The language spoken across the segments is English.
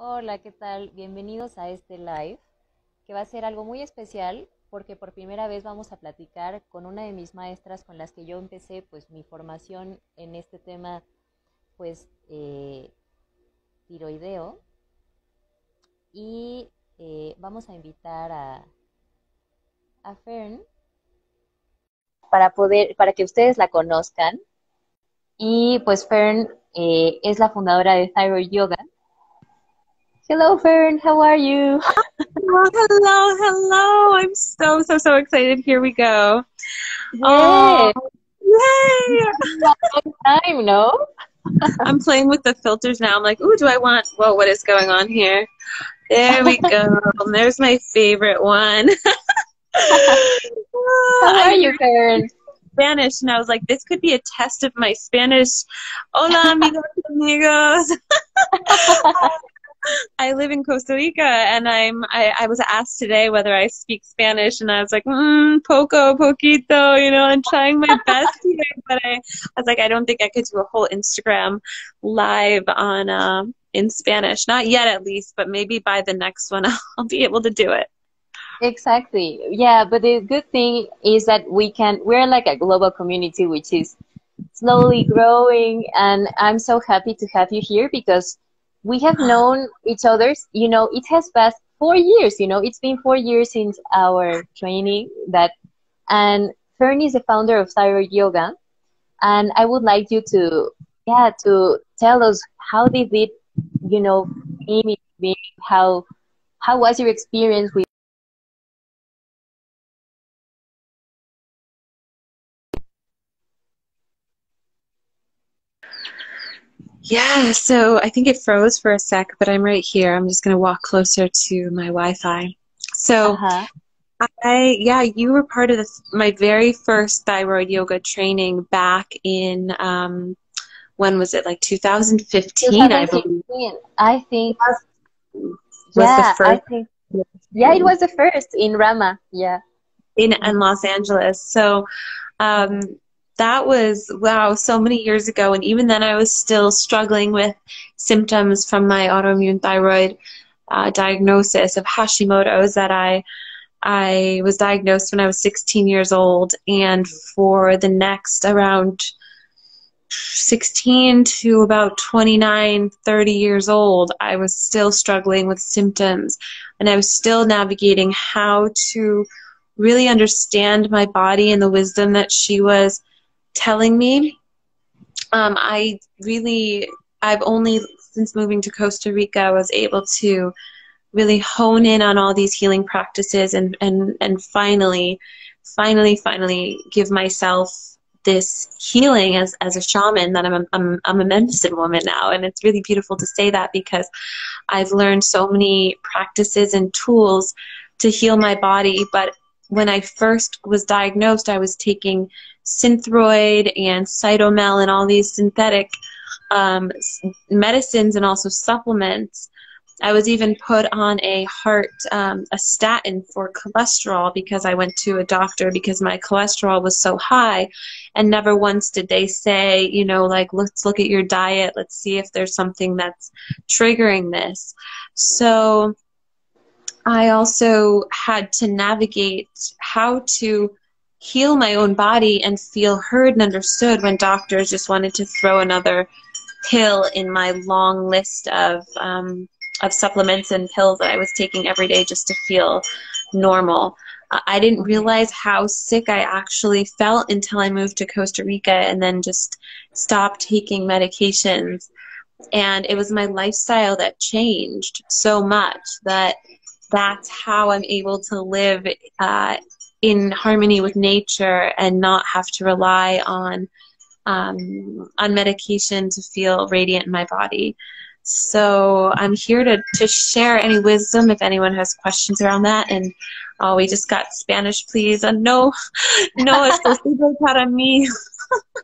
Hola, ¿qué tal? Bienvenidos a este live, que va a ser algo muy especial porque por primera vez vamos a platicar con una de mis maestras con las que yo empecé pues mi formación en este tema pues tiroideo y vamos a invitar a Fern para que ustedes la conozcan y pues Fern es la fundadora de Thyroid Yoga. Hello Fern, how are you? Oh, hello, hello. I'm so excited. Here we go. Oh, Yeah, yay. long time, no? I'm playing with the filters now. I'm like, ooh, do I want, whoa, what is going on here? There we go. There's my favorite one. How are I you, hear Fern? Spanish and I was like, this could be a test of my Spanish. Hola, amigos, amigos. I live in Costa Rica, and I was asked today whether I speak Spanish, and I was like, poquito, I'm trying my best here, but I was like, I don't think I could do a whole Instagram live on in Spanish, not yet at least, but maybe by the next one I'll be able to do it. Exactly. Yeah, but the good thing is that we're like a global community which is slowly growing, and I'm so happy to have you here because we have known each other's, it has passed 4 years, it's been 4 years since our training and Fern is the founder of Thyroid Yoga, and I would like you to, yeah, to tell us how did it, you know, be, how was your experience with. Yeah, so I think it froze for a sec, but I'm right here. I'm just going to walk closer to my Wi-Fi. So Uh-huh. yeah, you were part of my very first thyroid yoga training back in, when was it? Like 2015, I believe. 2016, I think. Was the Yeah, I first think. Yeah, it was the first in Rama. Yeah. in Los Angeles. So um, that was, wow, so many years ago. And even then, I was still struggling with symptoms from my autoimmune thyroid diagnosis of Hashimoto's that I was diagnosed when I was 16 years old, and for the next around 16 to about 29, 30 years old, I was still struggling with symptoms, and I was still navigating how to really understand my body and the wisdom that she was telling me. I really, I've only, since moving to Costa Rica, was able to really hone in on all these healing practices and finally give myself this healing as a shaman that I'm a medicine woman now. And it's really beautiful to say that because I've learned so many practices and tools to heal my body. But when I first was diagnosed, I was taking Synthroid and Cytomel and all these synthetic um, medicines and also supplements. I was even put on a statin for cholesterol because I went to a doctor because my cholesterol was so high, and never once did they say, like, let's look at your diet, let's see if there's something that's triggering this. So I also had to navigate how to heal my own body and feel heard and understood when doctors just wanted to throw another pill in my long list of supplements and pills that I was taking every day just to feel normal. I didn't realize how sick I actually felt until I moved to Costa Rica and then just stopped taking medications. And it was my lifestyle that changed so much that that's how I'm able to live in harmony with nature and not have to rely on medication to feel radiant in my body. So I'm here to share any wisdom if anyone has questions around that. And oh, we just got Spanish, please. No, no, esto sirve para mí.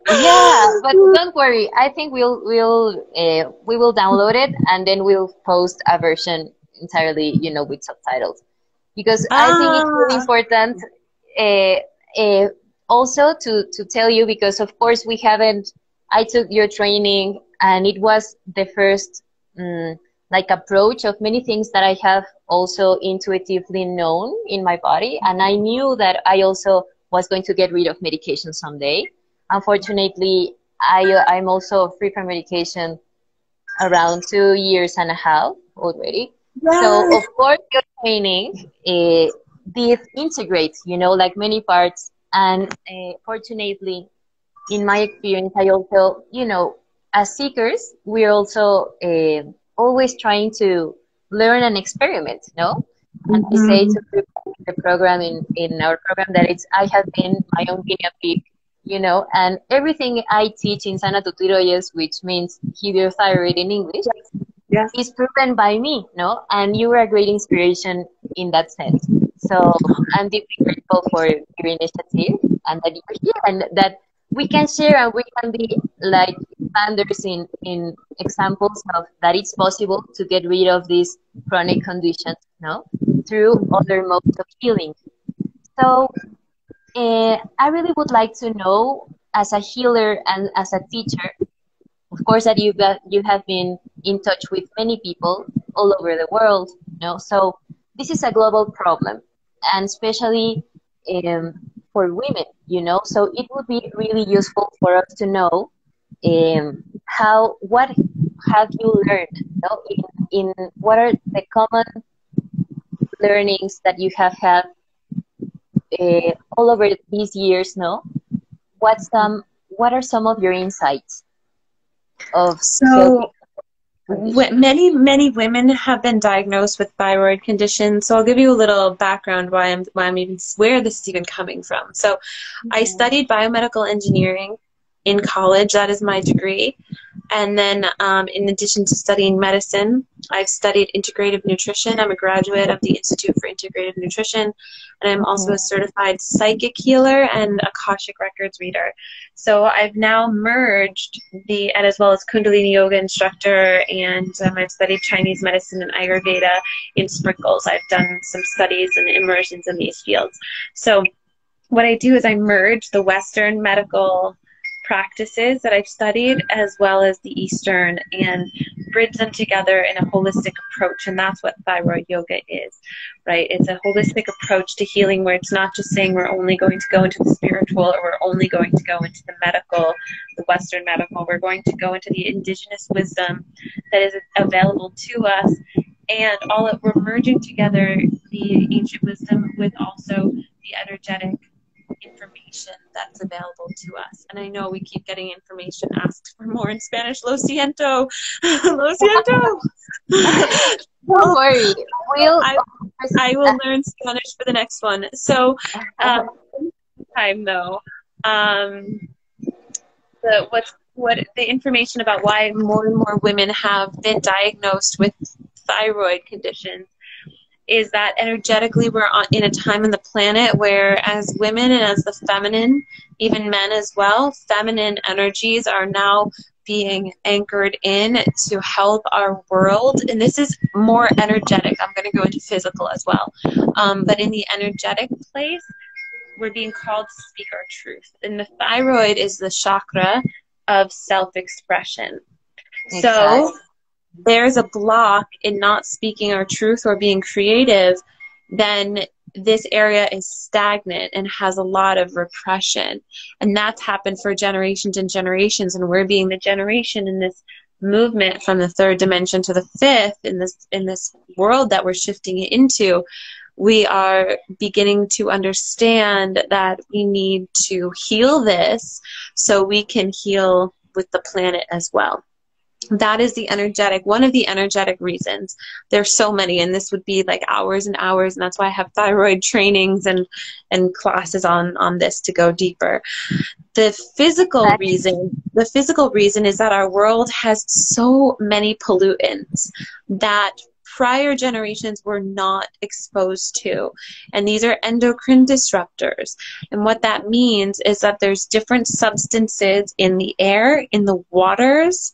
Yeah, but don't worry. I think we will download it and then we'll post a version entirely, with subtitles. Because I think it's really Ah, important uh, uh, also to tell you because of course we haven't. I took your training and it was the first like approach of many things that I have also intuitively known in my body. And I knew that I also was going to get rid of medication someday. Unfortunately, I'm also free from medication around 2 years and a half already. So Yes. of course, your training did integrate, like many parts. And fortunately, in my experience, I also, as seekers, we're also always trying to learn and experiment, no? And I say Mhm. to people in the program, in our program, that I have been my own guinea pig, and everything I teach in Sana to Tiroides, which means heal your thyroid in English, Yes. is proven by me, no? And you were a great inspiration in that sense. So I'm deeply grateful for your initiative and that you're here and that we can share and we can be like standards in examples of that it's possible to get rid of these chronic conditions, no? Through other modes of healing. So I really would like to know, as a healer and as a teacher, of course, that you have been in touch with many people all over the world, so this is a global problem, and especially um, for women, so it would be really useful for us to know what have you learned, in what are the common learnings that you have had all over these years, no? What are some of your insights of healthy So conditions? many women have been diagnosed with thyroid conditions. So I'll give you a little background why I'm even where this is even coming from. So I studied biomedical engineering in college. That is my degree. And then in addition to studying medicine, I've studied integrative nutrition. I'm a graduate of the Institute for Integrative Nutrition, and I'm also a certified psychic healer and Akashic Records reader. So I've now merged and as well as Kundalini yoga instructor, and I've studied Chinese medicine and Ayurveda in sprinkles. I've done some studies and immersions in these fields. So what I do is I merge the Western medical practices that I've studied as well as the Eastern and bridge them together in a holistic approach. And that's what thyroid yoga is, right? It's a holistic approach to healing where it's not just saying we're only going to go into the spiritual or we're only going to go into the medical, the Western medical. We're going to go into the indigenous wisdom that is available to us. And we're merging together the ancient wisdom with also the energetic information that's available to us. And I know we keep getting information asked for more in Spanish. Lo siento. Lo siento. Don't worry. I will learn Spanish for the next one. So, time though, the information about why more and more women have been diagnosed with thyroid conditions is that energetically we're in a time in the planet where, as women and as the feminine, even men as well, feminine energies are now being anchored in to help our world. And this is more energetic. I'm going to go into physical as well. But in the energetic place, we're being called to speak our truth. And the thyroid is the chakra of self-expression. Exactly. So there's a block in not speaking our truth or being creative, then this area is stagnant and has a lot of repression. And that's happened for generations and generations. And we're being the generation in this movement from the third dimension to the fifth in this world that we're shifting it into. We are beginning to understand that we need to heal this so we can heal with the planet as well. That is one of the energetic reasons. There's so many, and this would be like hours and hours, and that's why I have thyroid trainings and classes on this to go deeper. The physical reason is that our world has so many pollutants that prior generations were not exposed to. And these are endocrine disruptors. And what that means is that there's different substances in the air, in the waters.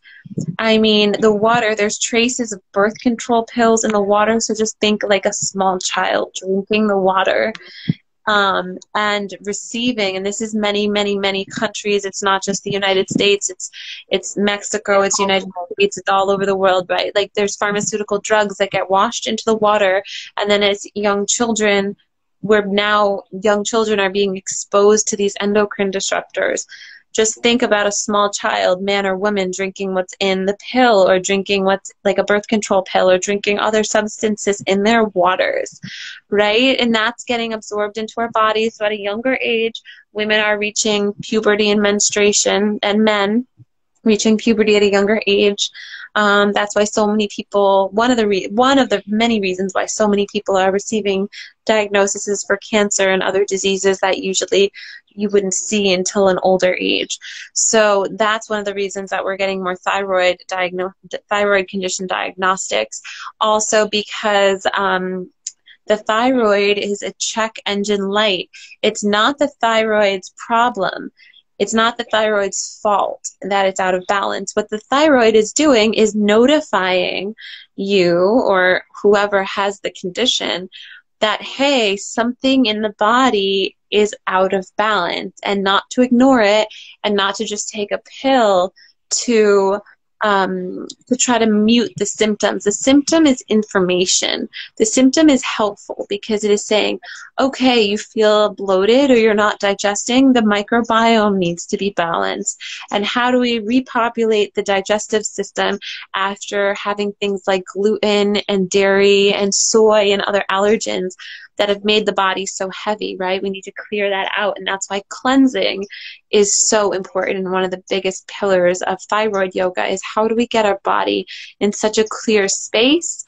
I mean, the water, there's traces of birth control pills in the water. So just think like a small child drinking the water. and receiving, and this is many, many, many countries. It's not just the United States. It's Mexico. It's United States. It's all over the world, right? Like there's pharmaceutical drugs that get washed into the water, and then as young children, where now young children are being exposed to these endocrine disruptors. Just think about a small child, man or woman, drinking what's in the pill, or drinking what's like a birth control pill, or drinking other substances in their waters, right? And that's getting absorbed into our bodies. So at a younger age, women are reaching puberty and menstruation, and men reaching puberty at a younger age. That's why so many people, one of the many reasons why so many people are receiving diagnoses for cancer and other diseases that usually you wouldn't see until an older age. So that's one of the reasons that we're getting more thyroid condition diagnostics. Also because the thyroid is a check engine light. It's not the thyroid's problem. It's not the thyroid's fault that it's out of balance. What the thyroid is doing is notifying you or whoever has the condition that, hey, something in the body is out of balance, and not to ignore it, and not to just take a pill to try to mute the symptoms. The symptom is information. The symptom is helpful because it is saying, okay, you feel bloated or you're not digesting, the microbiome needs to be balanced. And how do we repopulate the digestive system after having things like gluten and dairy and soy and other allergens that have made the body so heavy, right? We need to clear that out. And that's why cleansing is so important. And one of the biggest pillars of thyroid yoga is how do we get our body in such a clear space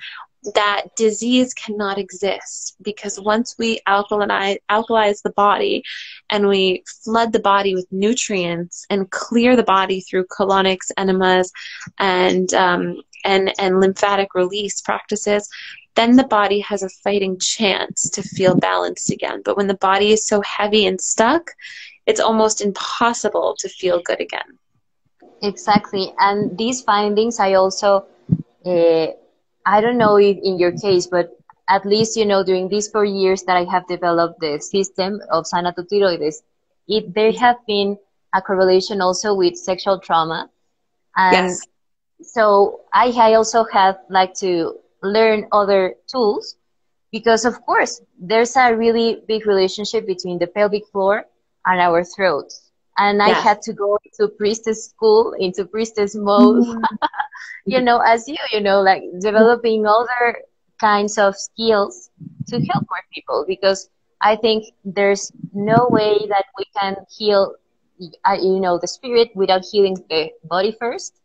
that disease cannot exist? Because once we alkalize the body and we flood the body with nutrients and clear the body through colonics, enemas, and lymphatic release practices, then the body has a fighting chance to feel balanced again. But when the body is so heavy and stuck, it's almost impossible to feel good again. Exactly. And these findings, I also, I don't know if in your case, but at least, during these 4 years that I have developed the system of tiroides, there have been a correlation also with sexual trauma. And Yes. so I also have like to learn other tools because, of course, there's a really big relationship between the pelvic floor and our throats. And I had to go to priestess school, into priestess mode, as like developing other kinds of skills to help more people, because I think there's no way that we can heal, the spirit without healing the body first.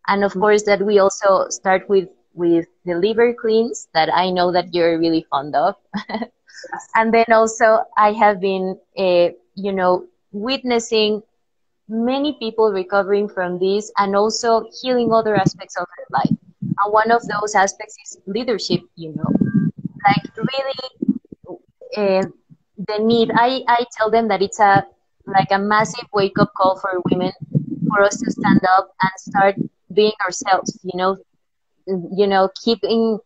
And of course that we also start with the liver cleanse that I know that you're really fond of. And then also I have been, witnessing many people recovering from this and also healing other aspects of their life. And one of those aspects is leadership, like really the need. I tell them that it's a massive wake-up call for women, for us to stand up and start being ourselves, keeping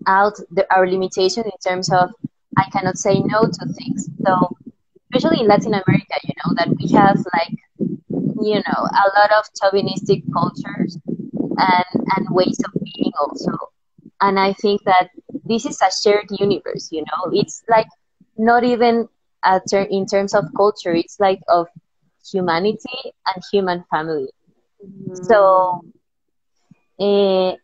out our limitation in terms of I cannot say no to things. So especially in Latin America, that we have a lot of chauvinistic cultures and ways of being also. And I think that this is a shared universe, it's like not even in terms of culture, it's like of humanity and human family. So I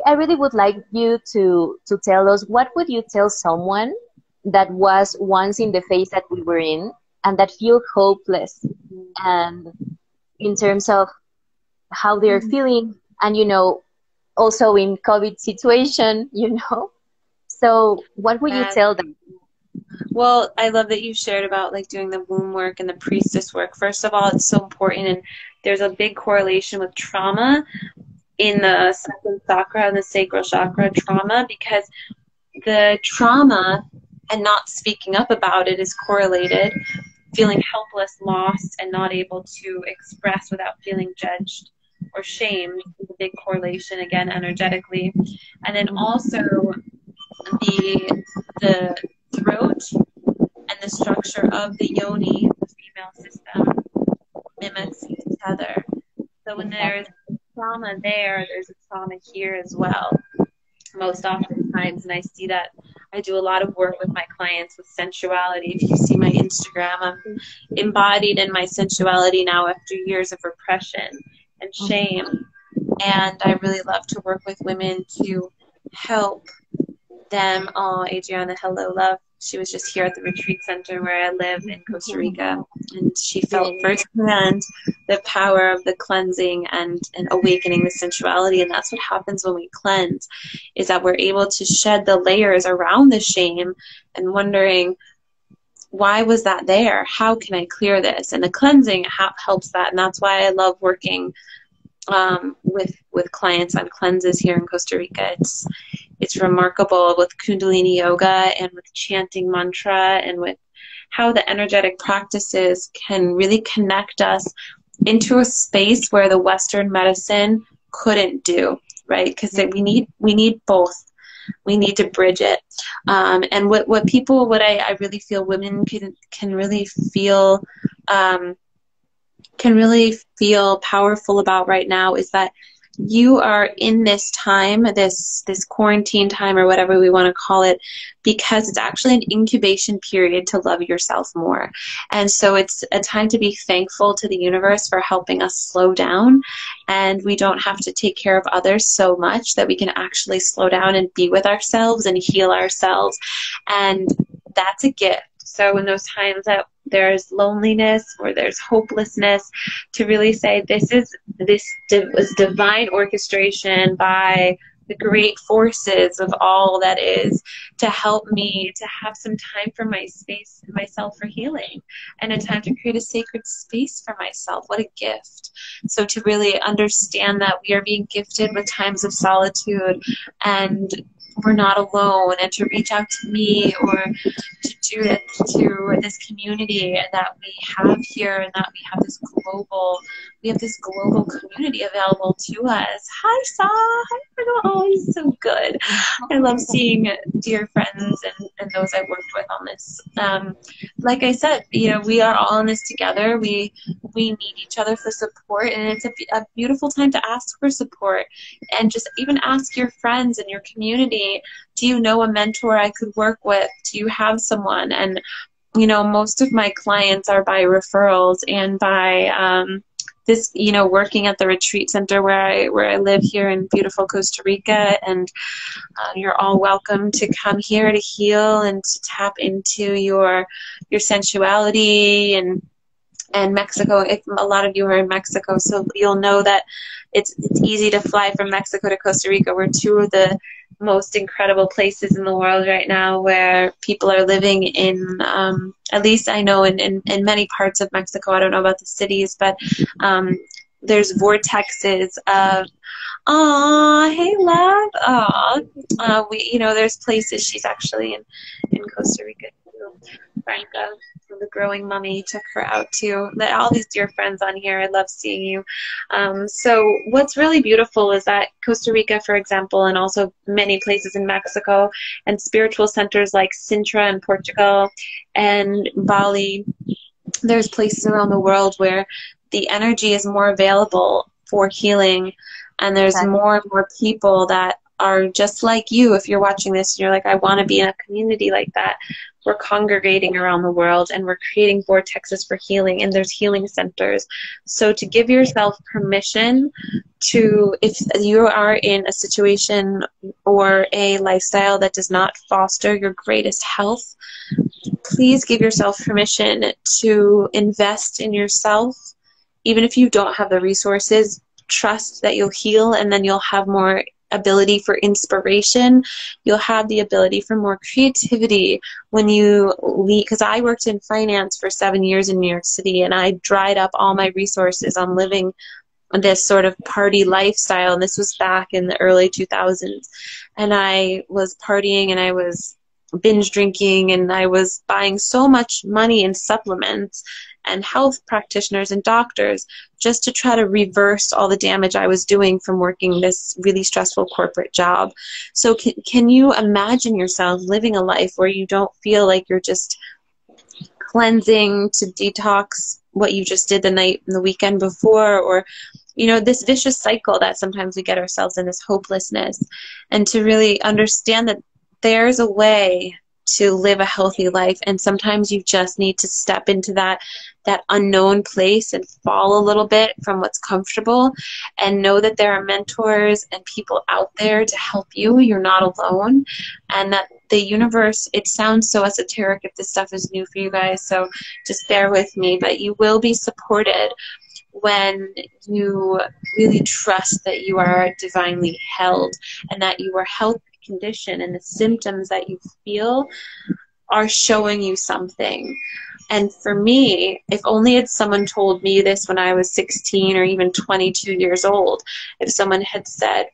really would like you to tell us, what would you tell someone that was once in the phase that we were in and that feel hopeless, and in terms of how they're feeling, and also in COVID situation, so what would you tell them? Well, I love that you shared about doing the womb work and the priestess work. First of all, it's so important, and there's a big correlation with trauma in the second chakra and the sacral chakra trauma, because the trauma and not speaking up about it is correlated. Feeling helpless, lost, and not able to express without feeling judged or shamed is a big correlation, again, energetically. And then also the throat and the structure of the yoni, the female system, mimics each other. So when there's trauma there, there's a trauma here as well, most oftentimes. And I see that I do a lot of work with my clients with sensuality. If you see my Instagram, I'm embodied in my sensuality now after years of repression and shame. And I really love to work with women to help them. Oh, Adriana, hello, love. She was just here at the retreat center where I live in Costa Rica, and she felt firsthand the power of the cleansing and awakening the sensuality. And that's what happens when we cleanse, is that we're able to shed the layers around the shame and wondering, why was that there? How can I clear this? And the cleansing helps that. And that's why I love working with clients on cleanses here in Costa Rica. It's remarkable with Kundalini yoga and with chanting mantra and with how the energetic practices can really connect us into a space where the Western medicine couldn't do, right? Because we need both. We need to bridge it. And what I really feel women can really feel powerful about right now is that you are in this time, this quarantine time or whatever we want to call it, because it's actually an incubation period to love yourself more. And so it's a time to be thankful to the universe for helping us slow down, and we don't have to take care of others so much that we can actually slow down and be with ourselves and heal ourselves. And that's a gift. So in those times that there's loneliness or there's hopelessness, to really say this was divine orchestration by the great forces of all that is, to help me to have some time for myself for healing, and a time to create a sacred space for myself. What a gift. So to really understand that we are being gifted with times of solitude, and we're not alone, and to reach out to me or to Judith, to this community that we have here, and that we have this global community available to us. Hi, Sa. Hi, oh, he's so good. I love seeing dear friends and those I've worked with on this. Like I said, we are all in this together. We need each other for support, and it's a beautiful time to ask for support, and just even ask your friends in your community, do you know a mentor I could work with? Do you have someone? And most of my clients are by referrals and by working at the retreat center where I live here in beautiful Costa Rica. And you're all welcome to come here to heal and to tap into your sensuality. And Mexico, if a lot of you are in Mexico, so you'll know that it's easy to fly from Mexico to Costa Rica. We're two of the most incredible places in the world right now where people are living in, at least I know in many parts of Mexico, I don't know about the cities, but there's vortexes of, hey love, there's places. She's actually in Costa Rica too, Franca, the growing mummy, took her out too. All these dear friends on here, I love seeing you. So what's really beautiful is that Costa Rica, for example, and also many places in Mexico, and spiritual centers like Sintra in Portugal and Bali, there's places around the world where the energy is more available for healing, and there's more and more people that are just like you. If you're watching this and you're like, I want to be in a community like that, we're congregating around the world and we're creating vortexes for healing, and there's healing centers. So to give yourself permission to, if you are in a situation or a lifestyle that does not foster your greatest health, please give yourself permission to invest in yourself. Even if you don't have the resources, trust that you'll heal, and then you'll have more ability for inspiration. You'll have the ability for more creativity when you leave. Because I worked in finance for 7 years in New York City, and I dried up all my resources on living this sort of party lifestyle. And this was back in the early 2000s. And I was partying, and I was binge drinking, and I was buying so much money in supplements and health practitioners and doctors just to try to reverse all the damage I was doing from working this really stressful corporate job. So can you imagine yourself living a life where you don't feel like you're just cleansing to detox what you just did the night and the weekend before, or this vicious cycle that sometimes we get ourselves in, this hopelessness, and to really understand that there's a way to live a healthy life, and sometimes you just need to step into that unknown place and fall a little bit from what's comfortable, and know that there are mentors and people out there to help you. You're not alone, and that the universe, it sounds so esoteric if this stuff is new for you guys, so just bear with me, but you will be supported when you really trust that you are divinely held, and that you are health condition, and the symptoms that you feel are showing you something. And for me, if only had someone told me this when I was 16 or even 22 years old, if someone had said,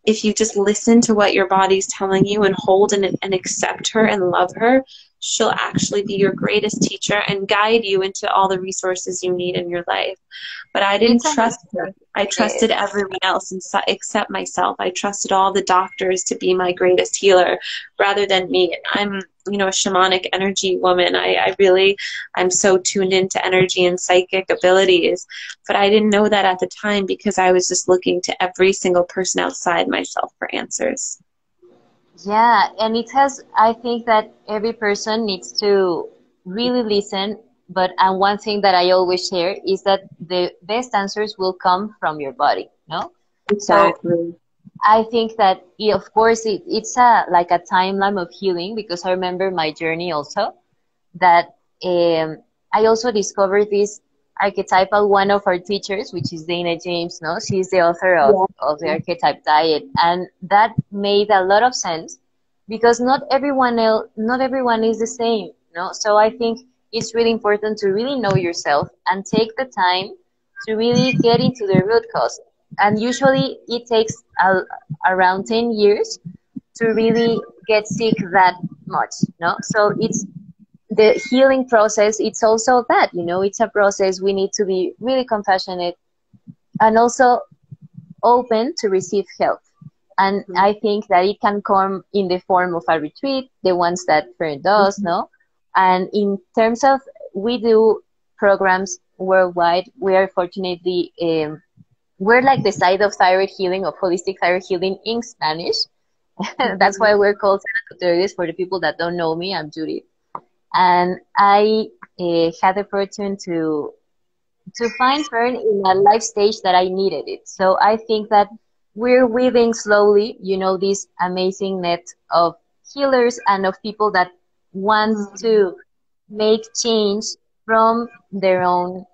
if you just listen to what your body's telling you and hold and accept her and love her, she'll actually be your greatest teacher and guide you into all the resources you need in your life. But I didn't trust her. I trusted everyone else except myself. I trusted all the doctors to be my greatest healer rather than me. I'm, a shamanic energy woman. I'm so tuned into energy and psychic abilities. But I didn't know that at the time because I was just looking to every single person outside myself for answers. Yeah, and I think that every person needs to really listen. But one thing that I always share is that the best answers will come from your body, no? Exactly. So I think that, of course, it's like a timeline of healing, because I remember my journey also, that I also discovered this archetypal one of our teachers, which is Dana James, no? She's the author of the archetype diet. And that made a lot of sense because not everyone is the same, no? So I think it's really important to really know yourself and take the time to really get into the root cause. And usually it takes around 10 years to really get sick that much, no? So it's the healing process. It's also that, it's a process. We need to be really compassionate and also open to receive help. And I think that it can come in the form of a retreat, the ones that Fern does, no? And in terms of, we do programs worldwide. We are fortunately, we're like the side of thyroid healing, of holistic thyroid healing in Spanish. That's why we're called tiroides. For the people that don't know me, I'm Judith. And I had the fortune to find Fern in a life stage that I needed it. So I think that we're weaving slowly, this amazing net of healers and of people that want to make change from their own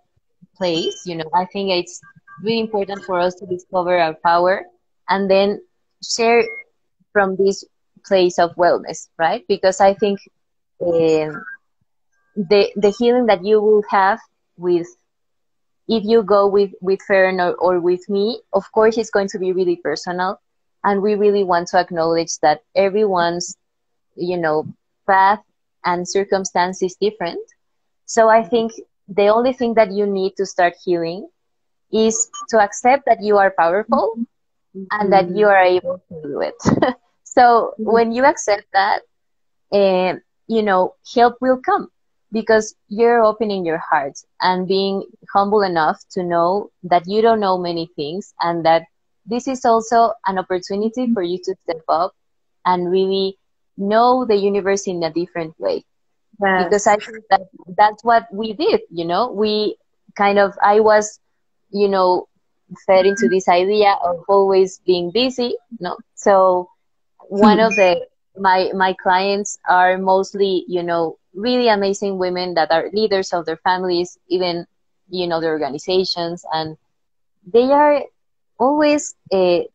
place. I think it's really important for us to discover our power and then share from this place of wellness, right? Because I think the healing that you will have with, if you go with Fern or with me, of course it's going to be really personal, and we really want to acknowledge that everyone's path and circumstance is different. So I think the only thing that you need to start healing is to accept that you are powerful and that you are able to do it. So when you accept that, help will come because you're opening your heart and being humble enough to know that you don't know many things, and that this is also an opportunity for you to step up and really know the universe in a different way. Yes. Because I think that that's what we did, we kind of, I was, fed into this idea of always being busy, so one of my clients are mostly, really amazing women that are leaders of their families, even, the organizations, and they are always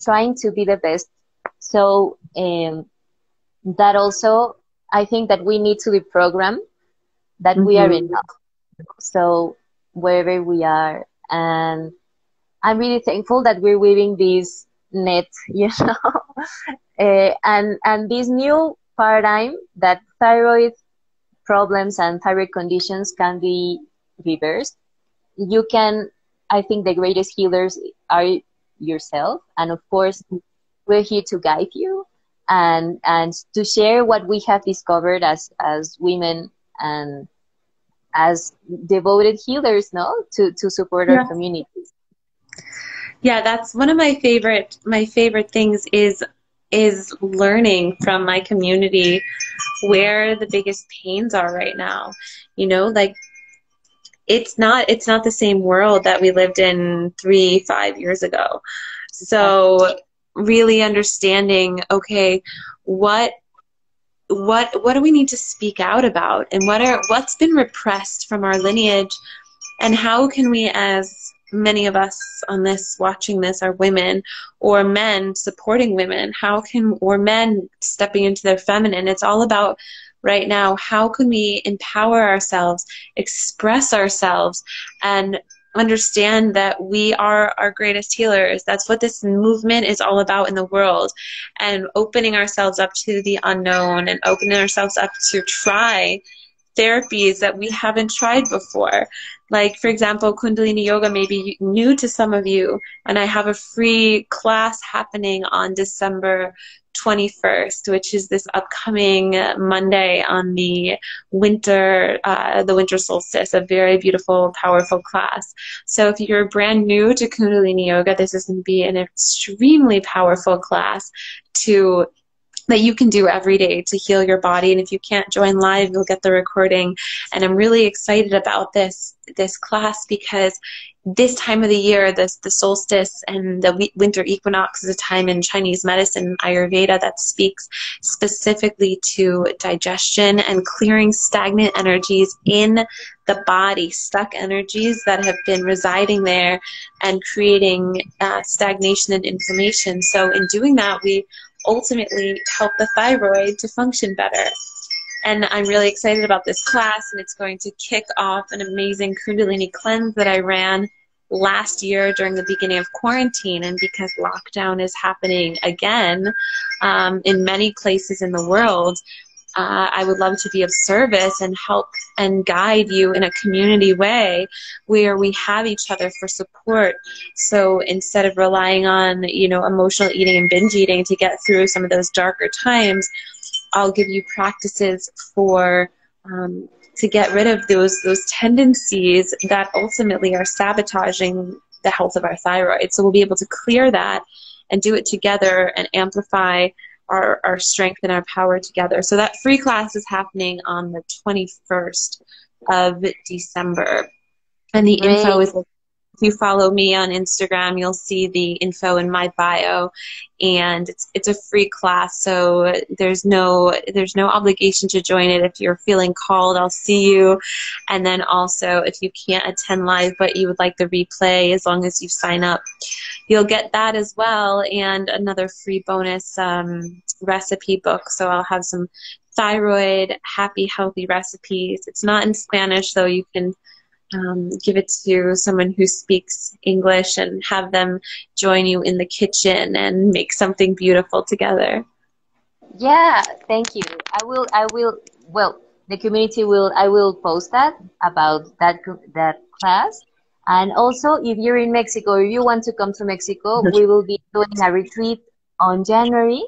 trying to be the best. So that also, I think that we need to be programmed that we are enough. So wherever we are, and I'm really thankful that we're weaving this net, and this new paradigm that thyroid problems and thyroid conditions can be reversed. You can, I think the greatest healers are yourself. And of course, we're here to guide you and to share what we have discovered as women and as devoted healers, no, to support our Yeah. communities. Yeah, that's one of my favorite things is learning from my community where the biggest pains are right now. You know, like it's not the same world that we lived in 3, 5 years ago. So really understanding, okay, what what do we need to speak out about, and what's been repressed from our lineage, and how can we, as many of us on this watching this are women or men supporting women, how can, or men stepping into their feminine, it's all about right now, how can we empower ourselves, express ourselves, and understand that we are our greatest healers. That's what this movement is all about in the world, and opening ourselves up to the unknown and opening ourselves up to try therapies that we haven't tried before. Like, for example, Kundalini Yoga may be new to some of you, and I have a free class happening on December 21st, which is this upcoming Monday on the winter solstice, a very beautiful, powerful class. So if you're brand new to Kundalini Yoga, this is going to be an extremely powerful class that you can do every day to heal your body. And if you can't join live, you'll get the recording. And I'm really excited about this class because this time of the year, the solstice and the winter equinox, is a time in Chinese medicine, Ayurveda, that speaks specifically to digestion and clearing stagnant energies in the body, stuck energies that have been residing there and creating stagnation and inflammation. So in doing that, we ultimately help the thyroid to function better. And I'm really excited about this class, and it's going to kick off an amazing Kundalini cleanse that I ran last year during the beginning of quarantine. And because lockdown is happening again in many places in the world, I would love to be of service and help and guide you in a community way where we have each other for support. So instead of relying on, emotional eating and binge eating to get through some of those darker times, I'll give you practices for to get rid of those tendencies that ultimately are sabotaging the health of our thyroid. So we'll be able to clear that and do it together and amplify our strength and our power together. So that free class is happening on the 21st of December. And the info is, if you follow me on Instagram, you'll see the info in my bio. And it's a free class, so there's no obligation to join it. If you're feeling called, I'll see you. And then also, if you can't attend live but you would like the replay, as long as you sign up, you'll get that as well, and another free bonus recipe book. So I'll have some thyroid, happy, healthy recipes. It's not in Spanish, so you can give it to someone who speaks English and have them join you in the kitchen and make something beautiful together. Yeah, thank you. Well, the community I will post that about that class. And also, if you're in Mexico, or you want to come to Mexico, we will be doing a retreat on January.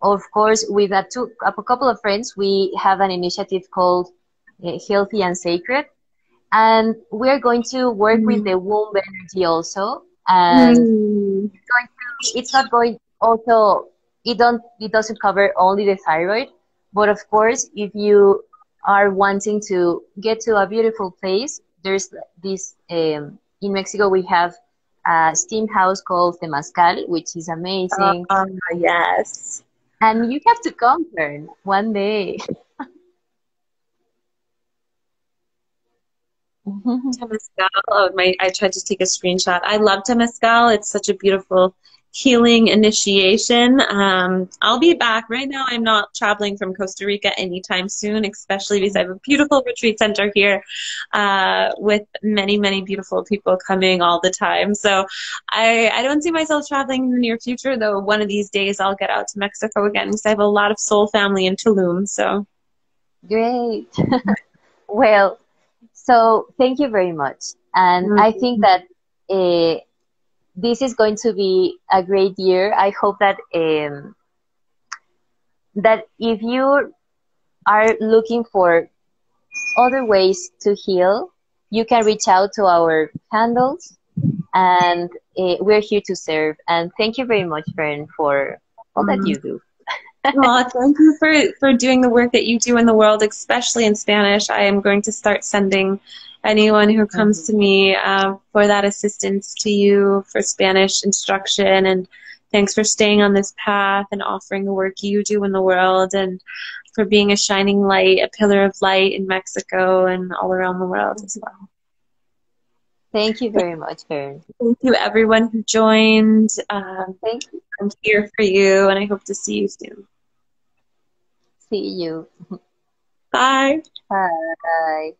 Of course, with a couple of friends, we have an initiative called Healthy and Sacred. And we're going to work with the womb energy also. And it's not going also, it doesn't cover only the thyroid, but of course, if you are wanting to get to a beautiful place, there's this, in Mexico, we have a steam house called Temazcal, which is amazing. Yes. And you have to come, Fern, one day. Temazcal. I tried to take a screenshot. I love Temazcal. It's such a beautiful healing initiation. I'll be back. Right now, I'm not traveling from Costa Rica anytime soon, especially because I have a beautiful retreat center here with many, many beautiful people coming all the time. So I don't see myself traveling in the near future, though one of these days I'll get out to Mexico again because I have a lot of soul family in Tulum. So Great. Well, so thank you very much. And I think that this is going to be a great year. I hope that that if you are looking for other ways to heal, you can reach out to our handles, and we're here to serve. And thank you very much, Fern, for all that you do. well, thank you for doing the work that you do in the world, especially in Spanish. I am going to start sending anyone who comes to me for that assistance to you for Spanish instruction. And thanks for staying on this path and offering the work you do in the world, and for being a shining light, a pillar of light in Mexico and all around the world as well. Thank you very much, Fern. Thank you, everyone who joined. Thank you. I'm here for you, and I hope to see you soon. See you. Bye. Bye.